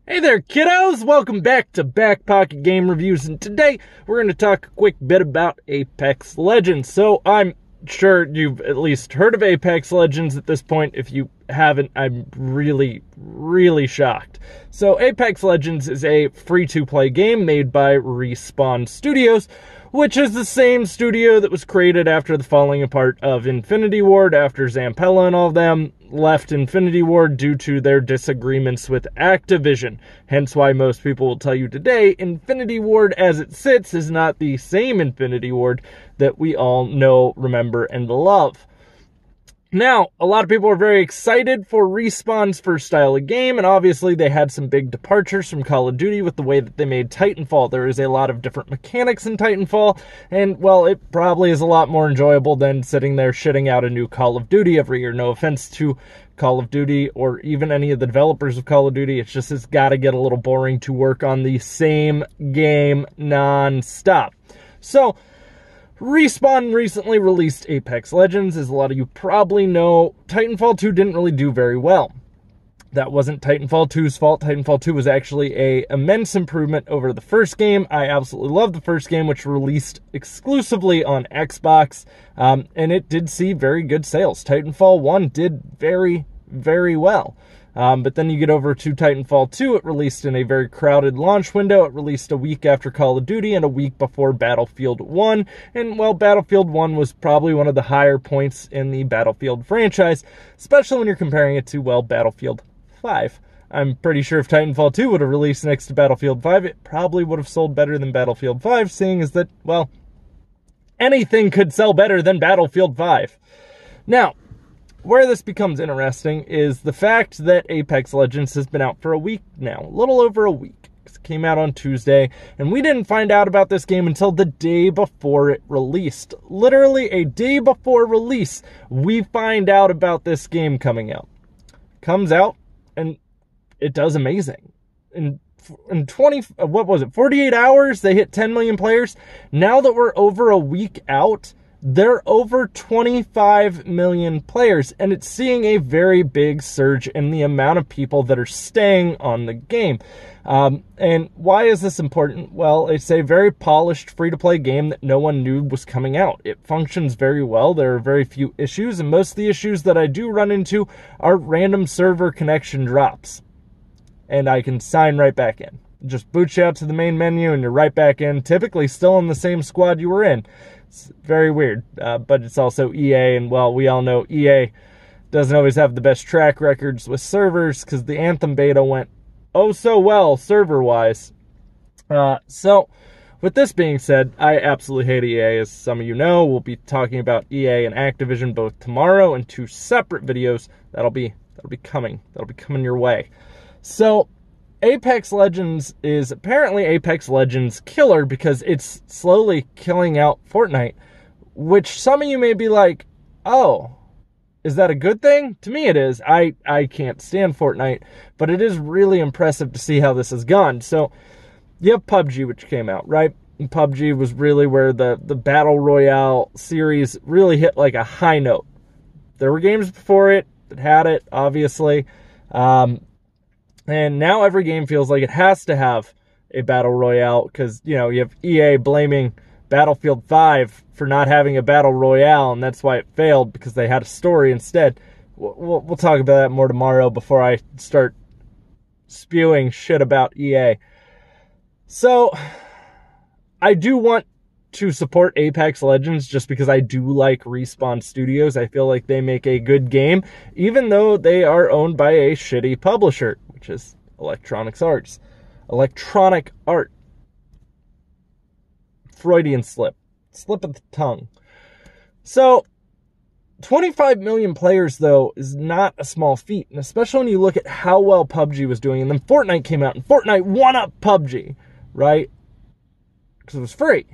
Hey there, kiddos! Welcome back to BackPocketGameReviews, and today we're going to talk a quick bit about Apex Legends. So I'm sure you've at least heard of Apex Legends at this point. If you haven't, I'm really shocked. So Apex Legends is a free-to-play game made by Respawn Studios, which is the same studio that was created after the falling apart of Infinity Ward, after Zampella and all of them left Infinity Ward due to their disagreements with Activision. Hence why most people will tell you today, Infinity Ward as it sits is not the same Infinity Ward that we all know, remember, and love. Now, a lot of people are very excited for Respawn's first style of game, and obviously they had some big departures from Call of Duty with the way that they made Titanfall. There is a lot of different mechanics in Titanfall, and, well, it probably is a lot more enjoyable than sitting there shitting out a new Call of Duty every year. No offense to Call of Duty or even any of the developers of Call of Duty. It's got to get a little boring to work on the same game non-stop. So, Respawn recently released Apex Legends. As a lot of you probably know, Titanfall 2 didn't really do very well. That wasn't Titanfall 2's fault. Titanfall 2 was actually an immense improvement over the first game. I absolutely love the first game, which released exclusively on Xbox, and it did see very good sales. Titanfall 1 did very well. But then you get over to Titanfall 2, it released in a very crowded launch window. It released a week after Call of Duty and a week before Battlefield 1. And, well, Battlefield 1 was probably one of the higher points in the Battlefield franchise, especially when you're comparing it to, well, Battlefield 5. I'm pretty sure if Titanfall 2 would have released next to Battlefield 5, it probably would have sold better than Battlefield 5, seeing as that, well, anything could sell better than Battlefield 5. Now, where this becomes interesting is the fact that Apex Legends has been out for a week now, a little over a week. It came out on Tuesday, and we didn't find out about this game until the day before it released. Literally a day before release, we find out about this game coming out. Comes out, and it does amazing. In 48 hours, they hit 10 million players. Now that we're over a week out, they're over 25 million players, and it's seeing a very big surge in the amount of people that are staying on the game. And why is this important? Well, it's a very polished free-to-play game that no one knew was coming out. It functions very well. There are very few issues, and most of the issues that I do run into are random server connection drops. And I can sign right back in. Just boot you out to the main menu, and you're right back in, typically still in the same squad you were in. It's very weird, but it's also EA, and, well, we all know EA doesn't always have the best track records with servers because the Anthem beta went oh so well server-wise. So, with this being said, I absolutely hate EA, as some of you know. We'll be talking about EA and Activision both tomorrow in two separate videos. That'll be coming your way. So, Apex Legends is apparently Apex Legends killer because it's slowly killing out Fortnite, which some of you may be like, oh, is that a good thing? To me it is. I can't stand Fortnite, but it is really impressive to see how this has gone. So you have PUBG, which came out, right? And PUBG was really where the Battle Royale series really hit like a high note. There were games before it that had it, obviously. And now every game feels like it has to have a Battle Royale because, you know, you have EA blaming Battlefield 5 for not having a Battle Royale, and that's why it failed, because they had a story instead. We'll talk about that more tomorrow before I start spewing shit about EA. So, I do want to support Apex Legends just because I do like Respawn Studios. I feel like they make a good game, even though they are owned by a shitty publisher, which is Electronic Arts. Freudian slip of the tongue. So, 25 million players, though, is not a small feat, and especially when you look at how well PUBG was doing, and then Fortnite came out, and Fortnite won up PUBG, right? Because it was free.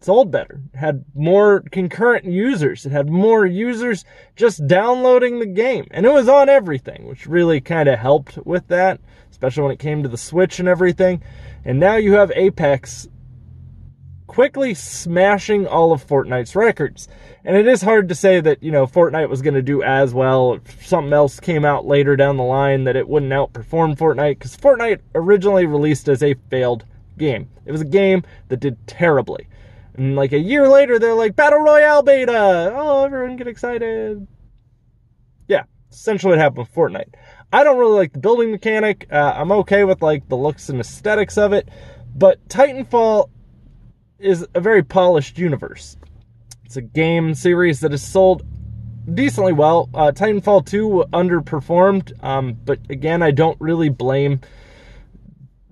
Sold better. It had more concurrent users. It had more users just downloading the game. And it was on everything, which really kind of helped with that, especially when it came to the Switch and everything. And now you have Apex quickly smashing all of Fortnite's records. And it is hard to say that, you know, Fortnite was going to do as well if something else came out later down the line, that it wouldn't outperform Fortnite, because Fortnite originally released as a failed game. It was a game that did terribly. And like a year later, they're like, Battle Royale beta! Oh, everyone get excited. Yeah, essentially what happened with Fortnite. I don't really like the building mechanic. I'm okay with like the looks and aesthetics of it. But Titanfall is a very polished universe. It's a game series that has sold decently well. Titanfall 2 underperformed. But again, I don't really blame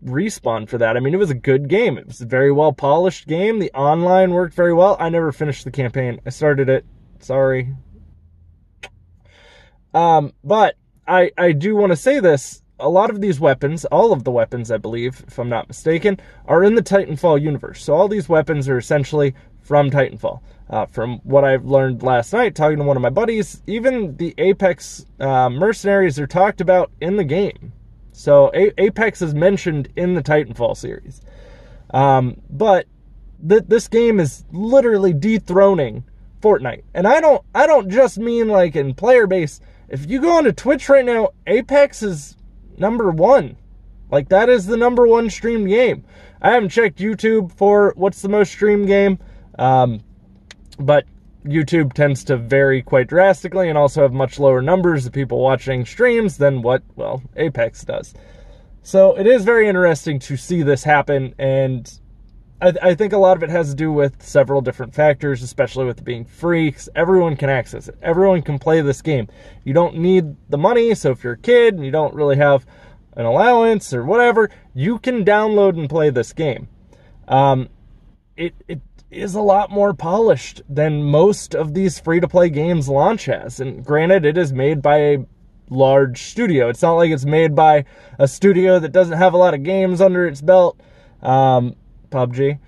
Respawn for that. I mean, it was a good game. It was a very well polished game. The online worked very well. I never finished the campaign. I started it. Sorry. But I do want to say this. A lot of these weapons, all of the weapons, I believe, if I'm not mistaken, are in the Titanfall universe. So all these weapons are essentially from Titanfall. From what I've learned last night, talking to one of my buddies, even the Apex mercenaries are talked about in the game. So Apex is mentioned in the Titanfall series. But this game is literally dethroning Fortnite. And I don't just mean like in player base. If you go onto Twitch right now, Apex is #1. Like, that is the #1 streamed game. I haven't checked YouTube for what's the most streamed game. But YouTube tends to vary quite drastically and also have much lower numbers of people watching streams than what, well, Apex does. So it is very interesting to see this happen, and I think a lot of it has to do with several different factors, especially with it being free, 'cause everyone can access it. Everyone can play this game. You don't need the money, so if you're a kid and you don't really have an allowance or whatever, you can download and play this game. It is a lot more polished than most of these free-to-play games launch has. And granted, it is made by a large studio. It's not like it's made by a studio that doesn't have a lot of games under its belt. PUBG.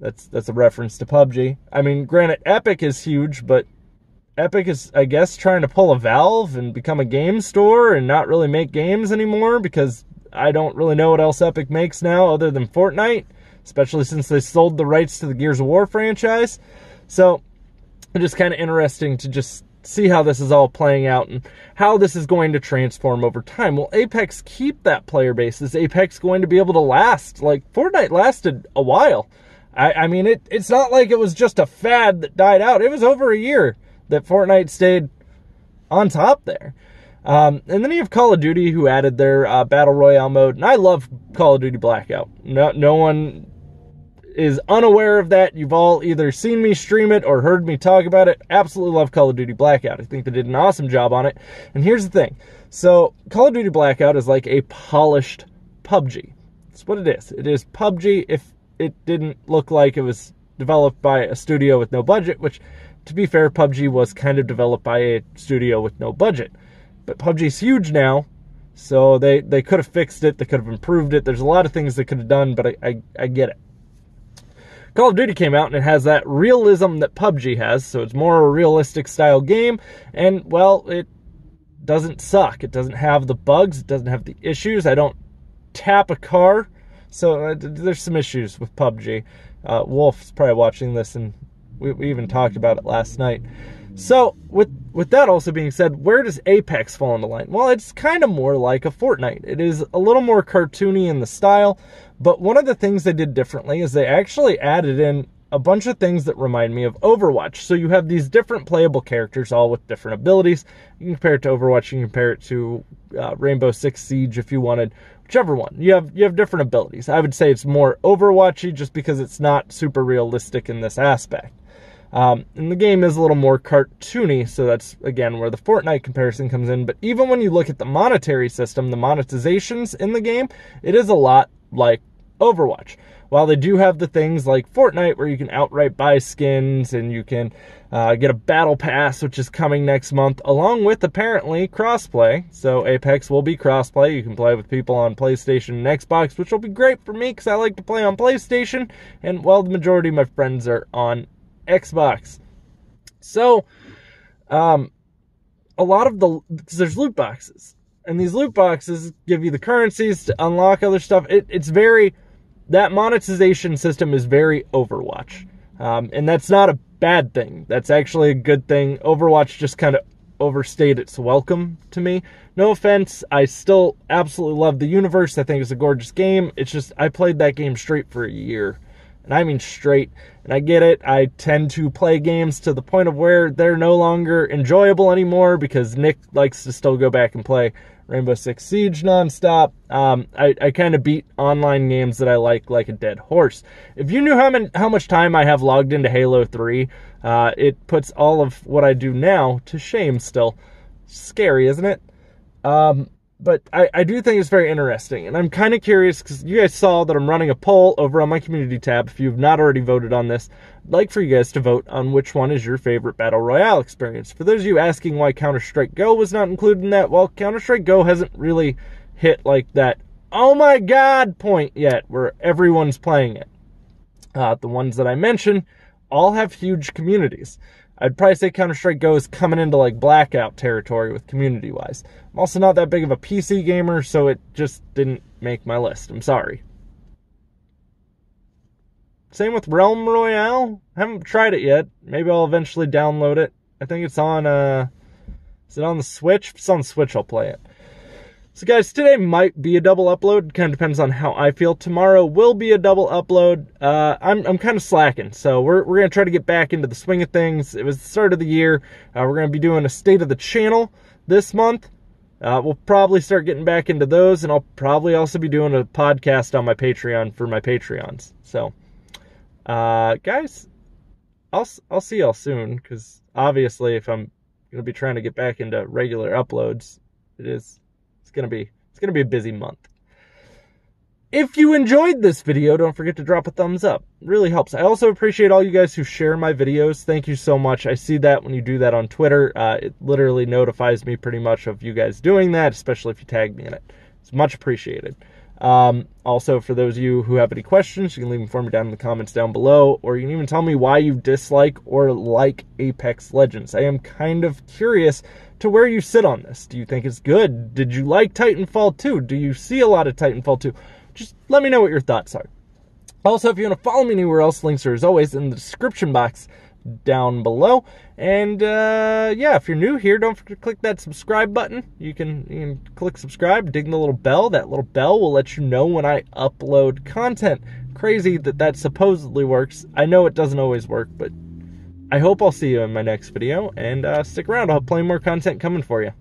That's a reference to PUBG. I mean, granted, Epic is huge, but Epic is, I guess, trying to pull a Valve and become a game store and not really make games anymore, because I don't really know what else Epic makes now other than Fortnite, especially since they sold the rights to the Gears of War franchise. So it's just kind of interesting to just see how this is all playing out and how this is going to transform over time. Will Apex keep that player base? Is Apex going to be able to last? Like, Fortnite lasted a while. I mean, it's not like it was just a fad that died out. It was over a year that Fortnite stayed on top there. And then you have Call of Duty, who added their Battle Royale mode. And I love Call of Duty Blackout. No one is unaware of that. You've all either seen me stream it or heard me talk about it. Absolutely love Call of Duty Blackout. I think they did an awesome job on it. And here's the thing. So Call of Duty Blackout is like a polished PUBG. That's what it is. It is PUBG if it didn't look like it was developed by a studio with no budget, which, to be fair, PUBG was kind of developed by a studio with no budget. But PUBG's huge now, so they could have fixed it. They could have improved it. There's a lot of things they could have done, but I get it. Call of Duty came out and it has that realism that PUBG has, so it's more a realistic style game, and, well, it doesn't suck. It doesn't have the bugs. It doesn't have the issues. I don't tap a car, so there's some issues with PUBG. Wolf's probably watching this, and we even talked about it last night. So, with that also being said, where does Apex fall in the line? Well, it's kind of more like a Fortnite. It is a little more cartoony in the style, but one of the things they did differently is they actually added in a bunch of things that remind me of Overwatch. So you have these different playable characters, all with different abilities. You can compare it to Overwatch, you can compare it to Rainbow Six Siege if you wanted, whichever one. You have different abilities. I would say it's more Overwatchy just because it's not super realistic in this aspect. And the game is a little more cartoony, so that's, again, where the Fortnite comparison comes in. But even when you look at the monetary system, the monetizations in the game, it is a lot like Overwatch. While they do have the things like Fortnite, where you can outright buy skins, and you can get a battle pass, which is coming next month, along with, apparently, crossplay. So Apex will be crossplay. You can play with people on PlayStation and Xbox, which will be great for me, because I like to play on PlayStation, and, well, the majority of my friends are on Xbox. So, a lot of there's loot boxes, and these loot boxes give you the currencies to unlock other stuff. It's very that monetization system is very Overwatch. And that's not a bad thing. That's actually a good thing. Overwatch just kind of overstayed its welcome to me. No offense, I still absolutely love the universe. I think it's a gorgeous game. It's just, I played that game straight for a year. And I mean straight. And I get it. I tend to play games to the point of where they're no longer enjoyable anymore because Nick likes to still go back and play Rainbow Six Siege nonstop. I kind of beat online games that I like a dead horse. If you knew how much time I have logged into Halo 3, it puts all of what I do now to shame still. Scary, isn't it? But I do think it's very interesting, and I'm kind of curious because you guys saw that I'm running a poll over on my community tab. If you've not already voted on this, I'd like for you guys to vote on which one is your favorite Battle Royale experience. For those of you asking why Counter-Strike Go was not included in that, well, Counter-Strike Go hasn't really hit like that, oh my god point yet, where everyone's playing it. The ones that I mentioned all have huge communities. I'd probably say Counter-Strike Go is coming into like Blackout territory with community-wise. I'm also not that big of a PC gamer, so it just didn't make my list. I'm sorry. Same with Realm Royale. I haven't tried it yet. Maybe I'll eventually download it. I think it's on, is it on the Switch? If it's on the Switch, I'll play it. So guys, today might be a double upload. It kind of depends on how I feel. Tomorrow will be a double upload. I'm kind of slacking, so we're going to try to get back into the swing of things. It was the start of the year. We're going to be doing a state of the channel this month. We'll probably start getting back into those, and I'll probably also be doing a podcast on my Patreon for my Patreons. So, guys, I'll see y'all soon, because obviously if I'm going to be trying to get back into regular uploads, it's going to be a busy month. If you enjoyed this video, don't forget to drop a thumbs up. It really helps. I also appreciate all you guys who share my videos. Thank you so much. I see that when you do that on Twitter. It literally notifies me pretty much of you guys doing that, especially if you tag me in it. It's much appreciated. Also, for those of you who have any questions, you can leave them for me down in the comments down below, or you can even tell me why you dislike or like Apex Legends. I am kind of curious to where you sit on this. Do you think it's good? Did you like Titanfall 2? Do you see a lot of Titanfall 2? Just let me know what your thoughts are. Also, if you want to follow me anywhere else, links are as always in the description box down below. And yeah, if you're new here, don't forget to click that subscribe button. You can click subscribe, ding the little bell. That little bell will let you know when I upload content. Crazy that supposedly works. I know it doesn't always work, but I hope I'll see you in my next video. And stick around, I'll have plenty more content coming for you.